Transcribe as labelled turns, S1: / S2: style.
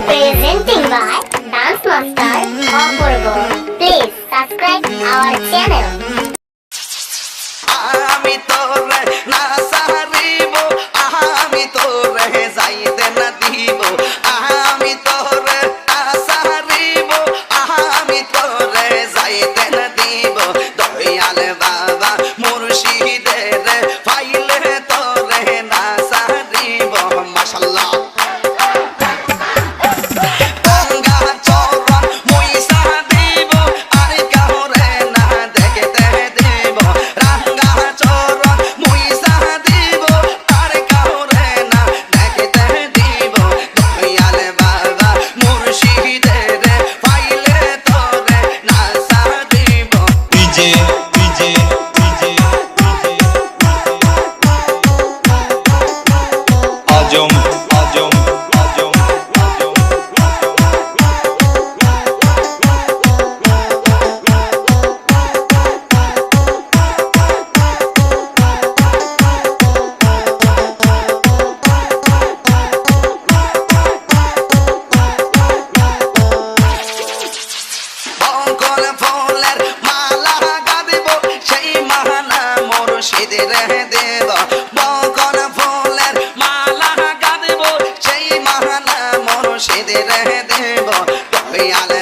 S1: Presenting by Dance Master Apurbo. Please subscribe our channel.
S2: আমি তোরে না সারিব, আমি তোরে যাইতে না দিব, আমি তোরে না সারিব, আমি তোরে যাইতে না দিব। দয়াল বাবা মুর্শিদের ফাইলে তোরে না সারিব। মাশাআল্লাহ দেব বকন ফুলের মালা গাঁথব, সেই মালা মুর্শিদের দেব। দয়াল